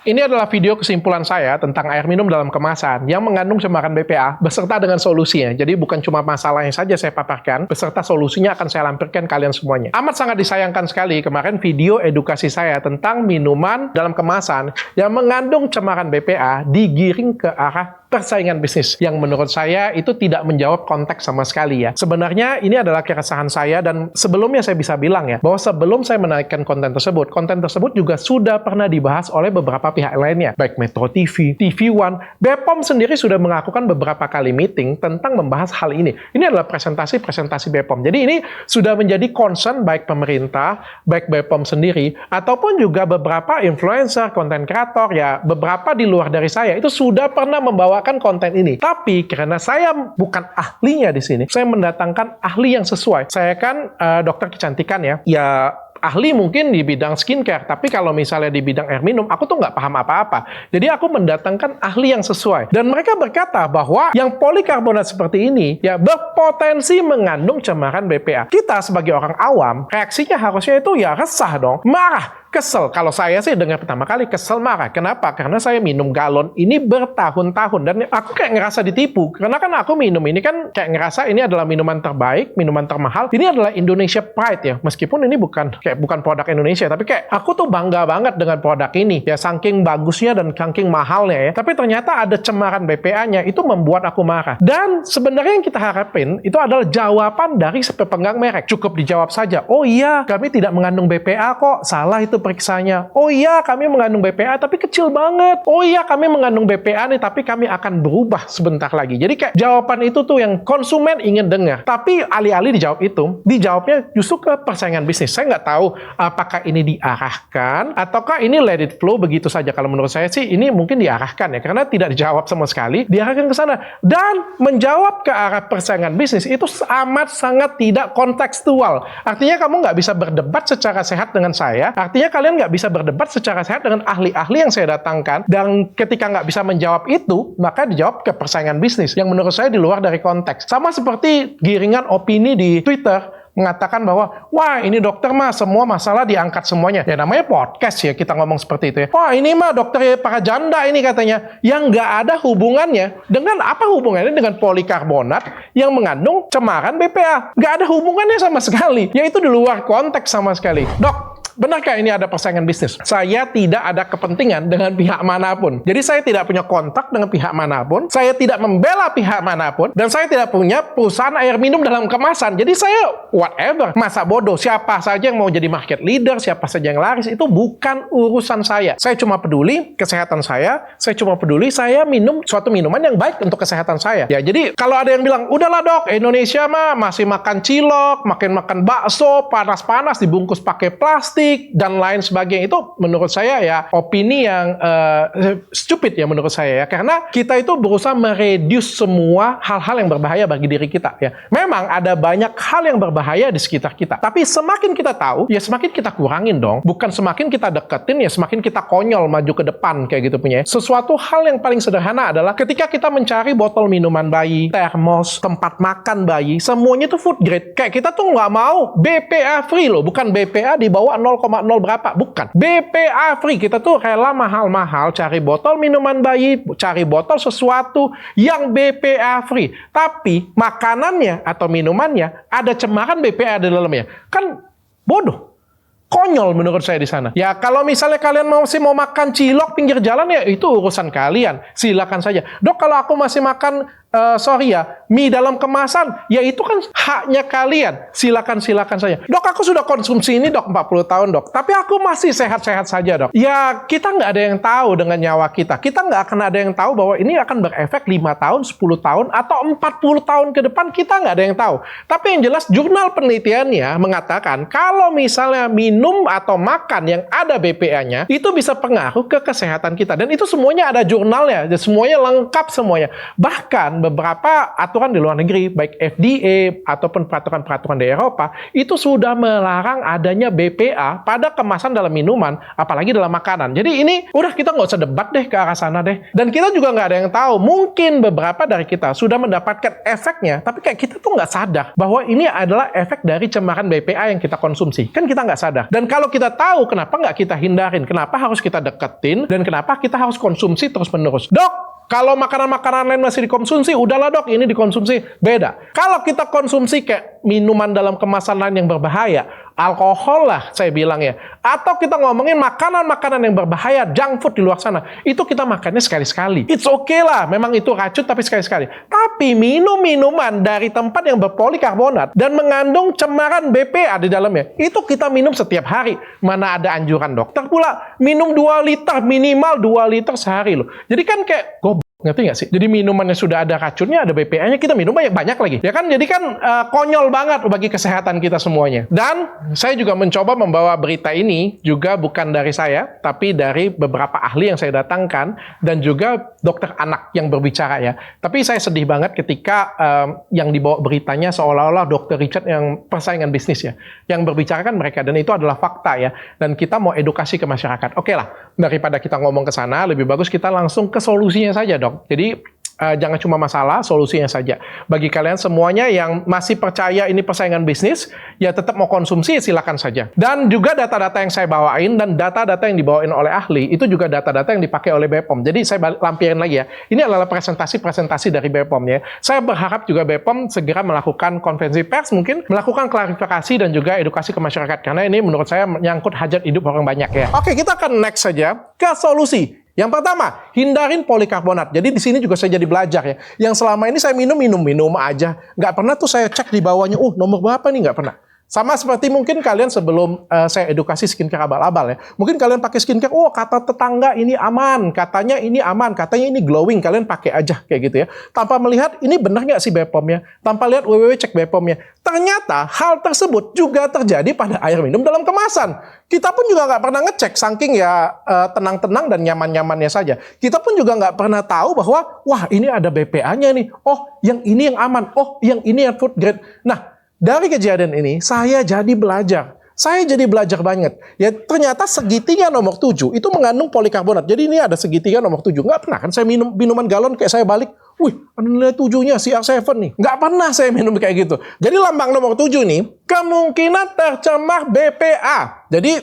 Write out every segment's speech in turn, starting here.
Ini adalah video kesimpulan saya tentang air minum dalam kemasan yang mengandung cemaran BPA beserta dengan solusinya. Jadi bukan cuma masalahnya saja saya paparkan, beserta solusinya akan saya lampirkan kalian semuanya. Amat sangat disayangkan sekali kemarin video edukasi saya tentang minuman dalam kemasan yang mengandung cemaran BPA digiring ke arah persaingan bisnis yang menurut saya itu tidak menjawab konteks sama sekali ya. Sebenarnya ini adalah keresahan saya dan sebelumnya saya bisa bilang ya, bahwa sebelum saya menaikkan konten tersebut juga sudah pernah dibahas oleh beberapa pihak lainnya, baik Metro TV, TV One, BPOM sendiri sudah melakukan beberapa kali meeting tentang membahas hal ini. Ini adalah presentasi BPOM. Jadi ini sudah menjadi concern baik pemerintah, baik BPOM sendiri, ataupun juga beberapa influencer, konten kreator ya, beberapa di luar dari saya itu sudah pernah membawa konten ini. Tapi karena saya bukan ahlinya di sini, saya mendatangkan ahli yang sesuai. Saya kan dokter kecantikan ya. Ya ahli mungkin di bidang skincare, tapi kalau misalnya di bidang air minum, aku tuh nggak paham apa-apa. Jadi aku mendatangkan ahli yang sesuai. Dan mereka berkata bahwa yang polikarbonat seperti ini ya berpotensi mengandung cemaran BPA. Kita sebagai orang awam, reaksinya harusnya itu ya resah dong, marah, kesel. Kalau saya sih dengar pertama kali kesel, marah. Kenapa? Karena saya minum galon ini bertahun-tahun dan aku kayak ngerasa ditipu. Karena kan aku minum ini kan kayak ngerasa ini adalah minuman terbaik, minuman termahal. Ini adalah Indonesia Pride ya. Meskipun ini bukan produk Indonesia, tapi kayak aku tuh bangga banget dengan produk ini. Ya saking bagusnya dan saking mahalnya ya. Tapi ternyata ada cemaran BPA-nya, itu membuat aku marah. Dan sebenarnya yang kita harapin itu adalah jawaban dari pemegang merek. Cukup dijawab saja, oh iya kami tidak mengandung BPA kok, salah itu periksanya. Oh iya, kami mengandung BPA tapi kecil banget. Oh iya, kami mengandung BPA nih tapi kami akan berubah sebentar lagi. Jadi kayak jawaban itu tuh yang konsumen ingin dengar. Tapi alih-alih dijawab itu, dijawabnya justru ke persaingan bisnis. Saya nggak tahu apakah ini diarahkan ataukah ini let it flow begitu saja. Kalau menurut saya sih ini mungkin diarahkan ya, karena tidak dijawab sama sekali, diarahkan ke sana. Dan menjawab ke arah persaingan bisnis itu amat sangat tidak kontekstual. Artinya kamu nggak bisa berdebat secara sehat dengan saya. Artinya kalian nggak bisa berdebat secara sehat dengan ahli-ahli yang saya datangkan, dan ketika nggak bisa menjawab itu, maka dijawab ke persaingan bisnis, yang menurut saya di luar dari konteks. Sama seperti giringan opini di Twitter, mengatakan bahwa, wah ini dokter mah semua masalah diangkat semuanya. Ya namanya podcast ya, kita ngomong seperti itu ya. Wah ini mah dokter para janda ini katanya, yang nggak ada hubungannya. Dengan apa hubungannya dengan polikarbonat yang mengandung cemaran BPA? Nggak ada hubungannya sama sekali. Yaitu di luar konteks sama sekali. Dok, benarkah ini ada persaingan bisnis? Saya tidak ada kepentingan dengan pihak manapun. Jadi saya tidak punya kontak dengan pihak manapun. Saya tidak membela pihak manapun. Dan saya tidak punya perusahaan air minum dalam kemasan. Jadi saya whatever. Masa bodoh. Siapa saja yang mau jadi market leader, siapa saja yang laris, itu bukan urusan saya. Saya cuma peduli kesehatan saya. Saya cuma peduli saya minum suatu minuman yang baik untuk kesehatan saya. Ya, jadi kalau ada yang bilang, udahlah dok, Indonesia mah masih makan cilok, makan bakso, panas-panas, dibungkus pakai plastik, dan lain sebagainya, itu menurut saya ya opini yang stupid ya menurut saya ya, karena kita itu berusaha mereduce semua hal-hal yang berbahaya bagi diri kita ya. Memang ada banyak hal yang berbahaya di sekitar kita, tapi semakin kita tahu ya semakin kita kurangin dong, bukan semakin kita deketin ya semakin kita konyol maju ke depan kayak gitu punya. Sesuatu hal yang paling sederhana adalah ketika kita mencari botol minuman bayi, termos, tempat makan bayi, semuanya itu food grade. Kayak kita tuh nggak mau BPA free loh, bukan BPA di bawah 0,0 berapa, bukan. BPA free. Kita tuh rela mahal-mahal cari botol minuman bayi, cari botol sesuatu yang BPA free. Tapi makanannya atau minumannya ada cemaran BPA di dalamnya. Kan bodoh. Konyol menurut saya di sana. Ya kalau misalnya kalian masih mau makan cilok pinggir jalan ya itu urusan kalian. Silakan saja. Dok, kalau aku masih makan mie dalam kemasan, ya itu kan haknya kalian. Silakan saja. Dok, aku sudah konsumsi ini dok 40 tahun dok, tapi aku masih sehat-sehat saja dok. Ya kita nggak ada yang tahu dengan nyawa kita. Kita nggak akan ada yang tahu bahwa ini akan berefek 5 tahun, 10 tahun, atau 40 tahun ke depan. Kita nggak ada yang tahu. Tapi yang jelas jurnal penelitiannya mengatakan kalau misalnya minum atau makan yang ada BPA-nya, itu bisa pengaruh ke kesehatan kita. Dan itu semuanya ada jurnalnya, semuanya lengkap semuanya. Bahkan beberapa aturan di luar negeri, baik FDA ataupun peraturan-peraturan di Eropa, itu sudah melarang adanya BPA pada kemasan dalam minuman, apalagi dalam makanan. Jadi ini udah kita nggak usah debat deh ke arah sana deh. Dan kita juga nggak ada yang tahu, mungkin beberapa dari kita sudah mendapatkan efeknya, tapi kayak kita tuh nggak sadar bahwa ini adalah efek dari cemaran BPA yang kita konsumsi. Kan kita nggak sadar. Dan kalau kita tahu, kenapa nggak kita hindarin? Kenapa harus kita deketin? Dan kenapa kita harus konsumsi terus-menerus? Dok, kalau makanan-makanan lain masih dikonsumsi, udahlah dok, ini dikonsumsi. Beda. Kalau kita konsumsi kayak minuman dalam kemasan lain yang berbahaya, alkohol lah saya bilang ya, atau kita ngomongin makanan-makanan yang berbahaya, junk food di luar sana, itu kita makannya sekali-sekali. It's okay lah, memang itu racun tapi sekali-sekali. Tapi minum minuman dari tempat yang berpolikarbonat dan mengandung cemaran BPA di dalamnya, itu kita minum setiap hari. Mana ada anjuran dokter pula minum 2 liter, minimal 2 liter sehari loh. Jadi kan kayak ngerti nggak sih? Jadi minumannya sudah ada racunnya, ada BPA-nya, kita minum banyak lagi. Ya kan? Jadi kan konyol banget bagi kesehatan kita semuanya. Dan saya juga mencoba membawa berita ini juga bukan dari saya, tapi dari beberapa ahli yang saya datangkan dan juga dokter anak yang berbicara ya. Tapi saya sedih banget ketika yang dibawa beritanya seolah-olah dokter Richard yang persaingan bisnis ya. Yang berbicara kan mereka, dan itu adalah fakta ya. Dan kita mau edukasi ke masyarakat. Oke lah, daripada kita ngomong ke sana, lebih bagus kita langsung ke solusinya saja dok. Jadi jangan cuma masalah, solusinya saja. Bagi kalian semuanya yang masih percaya ini persaingan bisnis, ya tetap mau konsumsi, silakan saja. Dan juga data-data yang saya bawain dan data-data yang dibawain oleh ahli, itu juga data-data yang dipakai oleh BPOM. Jadi saya lampirin lagi ya, ini adalah presentasi-presentasi dari BPOM ya. Saya berharap juga BPOM segera melakukan konferensi pers, mungkin melakukan klarifikasi dan juga edukasi ke masyarakat. Karena ini menurut saya menyangkut hajat hidup orang banyak ya. Oke, kita akan next saja ke solusi. Yang pertama, hindarin polikarbonat. Jadi di sini juga saya jadi belajar ya. Yang selama ini saya minum aja. Nggak pernah tuh saya cek di bawahnya, nomor berapa nih, nggak pernah. Sama seperti mungkin kalian sebelum saya edukasi skincare abal-abal ya. Mungkin kalian pakai skincare, kata tetangga ini aman, katanya ini aman, katanya ini glowing. Kalian pakai aja kayak gitu ya. Tanpa melihat ini benar nggak sih BPOM-nya. Tanpa lihat cek BPOM-nya. Ternyata hal tersebut juga terjadi pada air minum dalam kemasan. Kita pun juga nggak pernah ngecek, saking ya tenang-tenang dan nyaman-nyamannya saja. Kita pun juga nggak pernah tahu bahwa, wah ini ada BPA-nya nih. Oh, yang ini yang aman. Oh, yang ini yang food grade. Nah, dari kejadian ini, saya jadi belajar. Saya jadi belajar banget. Ya, ternyata segitiga nomor 7 itu mengandung polikarbonat. Jadi ini ada segitiga nomor 7. Nggak pernah kan saya minum minuman galon kayak saya balik, wih, ada nilai 7-nya, CR7 nih. Nggak pernah saya minum kayak gitu. Jadi lambang nomor 7 nih, kemungkinan tercemar BPA. Jadi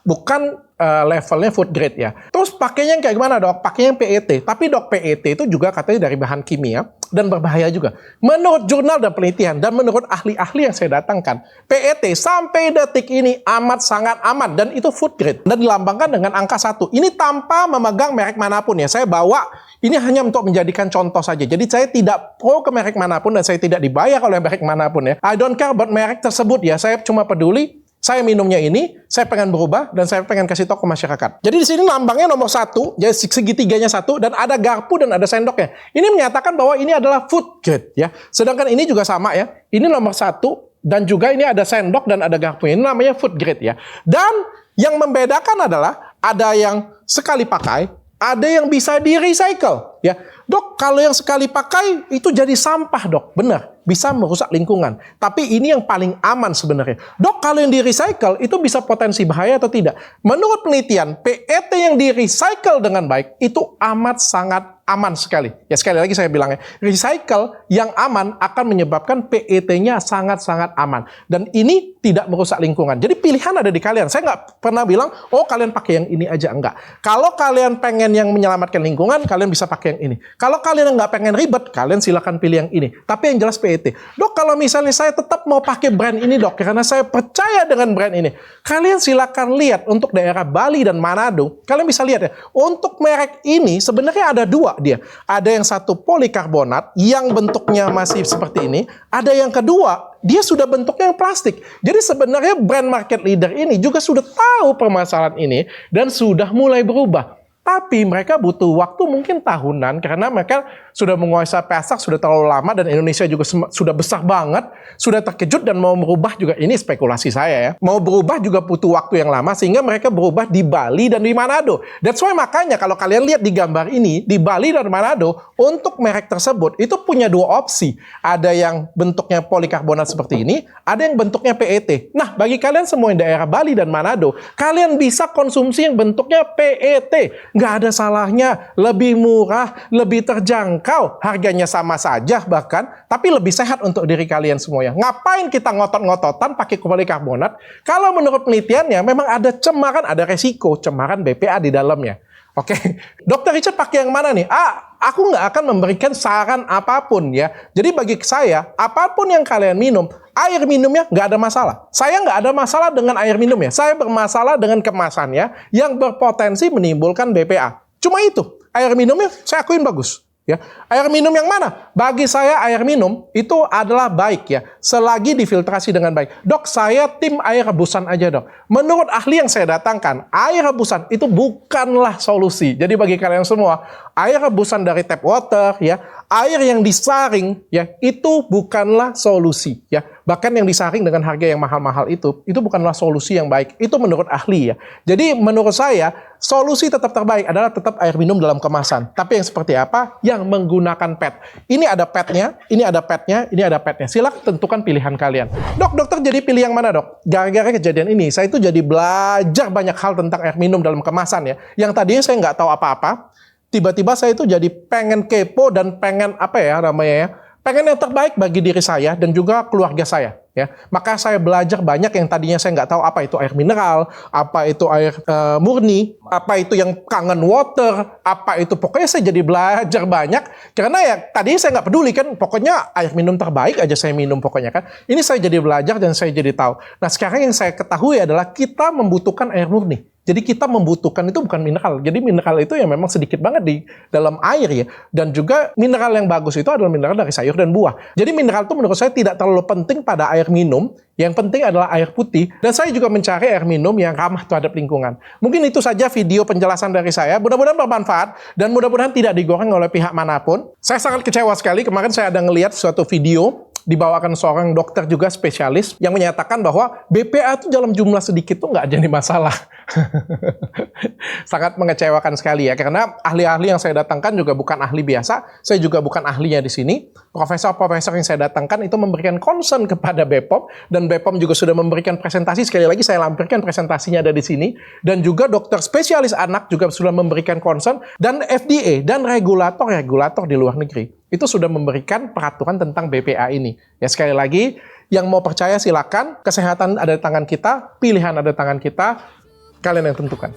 bukan levelnya food grade ya. Terus pakainya yang kayak gimana dok? Pakainya yang PET. Tapi dok, PET itu juga katanya dari bahan kimia dan berbahaya juga. Menurut jurnal dan penelitian dan menurut ahli-ahli yang saya datangkan, PET sampai detik ini amat sangat aman dan itu food grade dan dilambangkan dengan angka 1. Ini tanpa memegang merek manapun ya. Saya bawa ini hanya untuk menjadikan contoh saja. Jadi saya tidak pro ke merek manapun dan saya tidak dibayar oleh merek manapun ya. I don't care about merek tersebut ya. Saya cuma peduli saya minumnya ini, saya pengen berubah, dan saya pengen kasih tahu ke masyarakat. Jadi di sini lambangnya nomor 1, jadi segitiganya 1, dan ada garpu dan ada sendoknya. Ini menyatakan bahwa ini adalah food grade ya. Sedangkan ini juga sama ya. Ini nomor 1, dan juga ini ada sendok dan ada garpu. Ini namanya food grade ya. Dan yang membedakan adalah ada yang sekali pakai, ada yang bisa di-recycle ya. Dok, kalau yang sekali pakai itu jadi sampah dok. Benar, bisa merusak lingkungan. Tapi ini yang paling aman sebenarnya. Dok, kalau yang di-recycle itu bisa potensi bahaya atau tidak? Menurut penelitian, PET yang di-recycle dengan baik itu amat sangat aman sekali. Ya sekali lagi saya bilang ya, recycle yang aman akan menyebabkan PET-nya sangat-sangat aman. Dan ini tidak merusak lingkungan. Jadi pilihan ada di kalian. Saya nggak pernah bilang, kalian pakai yang ini aja. Enggak. Kalau kalian pengen yang menyelamatkan lingkungan, kalian bisa pakai yang ini. Kalau kalian nggak pengen ribet, kalian silakan pilih yang ini. Tapi yang jelas PET. Dok, kalau misalnya saya tetap mau pakai brand ini dok, karena saya percaya dengan brand ini. Kalian silakan lihat untuk daerah Bali dan Manado. Kalian bisa lihat ya, untuk merek ini sebenarnya ada 2 dia. Ada yang satu polikarbonat yang bentuknya masih seperti ini. Ada yang kedua, dia sudah bentuknya yang plastik. Jadi sebenarnya brand market leader ini juga sudah tahu permasalahan ini dan sudah mulai berubah. Tapi mereka butuh waktu mungkin tahunan karena mereka sudah menguasai pasar sudah terlalu lama dan Indonesia juga sudah besar banget, sudah terkejut dan mau berubah juga. Ini spekulasi saya ya. Mau berubah juga butuh waktu yang lama sehingga mereka berubah di Bali dan di Manado. That's why makanya kalau kalian lihat di gambar ini, di Bali dan Manado, untuk merek tersebut itu punya dua opsi. Ada yang bentuknya polikarbonat seperti ini, ada yang bentuknya PET. Nah, bagi kalian semua yang daerah Bali dan Manado, kalian bisa konsumsi yang bentuknya PET. Nggak ada salahnya, lebih murah, lebih terjangkau, harganya sama saja bahkan, tapi lebih sehat untuk diri kalian semuanya. Ngapain kita ngotot-ngototan pakai polikarbonat? Kalau menurut penelitiannya memang ada cemaran, ada resiko cemaran BPA di dalamnya. Oke, Dokter Richard pakai yang mana nih? Aku nggak akan memberikan saran apapun ya. Jadi bagi saya, apapun yang kalian minum, air minumnya nggak ada masalah. Saya nggak ada masalah dengan air minumnya. Saya bermasalah dengan kemasannya yang berpotensi menimbulkan BPA. Cuma itu, air minumnya saya akuin bagus. Ya, air minum yang mana? Bagi saya air minum itu adalah baik ya, selagi difiltrasi dengan baik. Dok, saya tim air rebusan aja dok. Menurut ahli yang saya datangkan, air rebusan itu bukanlah solusi. Jadi bagi kalian semua, air rebusan dari tap water ya, air yang disaring ya, itu bukanlah solusi ya. Bahkan yang disaring dengan harga yang mahal-mahal itu bukanlah solusi yang baik. Itu menurut ahli ya. Jadi menurut saya, solusi tetap terbaik adalah tetap air minum dalam kemasan. Tapi yang seperti apa? Yang menggunakan PET. Ini ada PET-nya, ini ada PET-nya, ini ada PET-nya. Silakan tentukan pilihan kalian. Dok, dokter jadi pilih yang mana dok? Gara-gara kejadian ini, saya itu jadi belajar banyak hal tentang air minum dalam kemasan ya. Yang tadinya saya nggak tahu apa-apa. Tiba-tiba saya itu jadi pengen kepo dan pengen apa ya namanya ya, pengen yang terbaik bagi diri saya dan juga keluarga saya. Ya, maka saya belajar banyak yang tadinya saya nggak tahu apa itu air mineral, apa itu air murni, apa itu yang kangen water, apa itu pokoknya saya jadi belajar banyak karena ya tadinya saya nggak peduli kan, pokoknya air minum terbaik aja saya minum pokoknya kan. Ini saya jadi belajar dan saya jadi tahu. Nah sekarang yang saya ketahui adalah kita membutuhkan air murni. Jadi kita membutuhkan itu bukan mineral. Jadi mineral itu yang memang sedikit banget di dalam air ya. Dan juga mineral yang bagus itu adalah mineral dari sayur dan buah. Jadi mineral itu menurut saya tidak terlalu penting pada air minum. Yang penting adalah air putih. Dan saya juga mencari air minum yang ramah terhadap lingkungan. Mungkin itu saja video penjelasan dari saya. Mudah-mudahan bermanfaat. Dan mudah-mudahan tidak digoreng oleh pihak manapun. Saya sangat kecewa sekali. Kemarin saya ada ngelihat suatu video dibawakan seorang dokter juga spesialis yang menyatakan bahwa BPA itu dalam jumlah sedikit tuh nggak jadi masalah. Sangat mengecewakan sekali ya, karena ahli-ahli yang saya datangkan juga bukan ahli biasa, saya juga bukan ahlinya di sini. Profesor-profesor yang saya datangkan itu memberikan concern kepada BPOM, dan BPOM juga sudah memberikan presentasi, sekali lagi saya lampirkan presentasinya ada di sini, dan juga dokter spesialis anak juga sudah memberikan concern, dan FDA dan regulator di luar negeri itu sudah memberikan peraturan tentang BPA ini. Ya sekali lagi, yang mau percaya silakan, kesehatan ada di tangan kita, pilihan ada di tangan kita, kalian yang tentukan.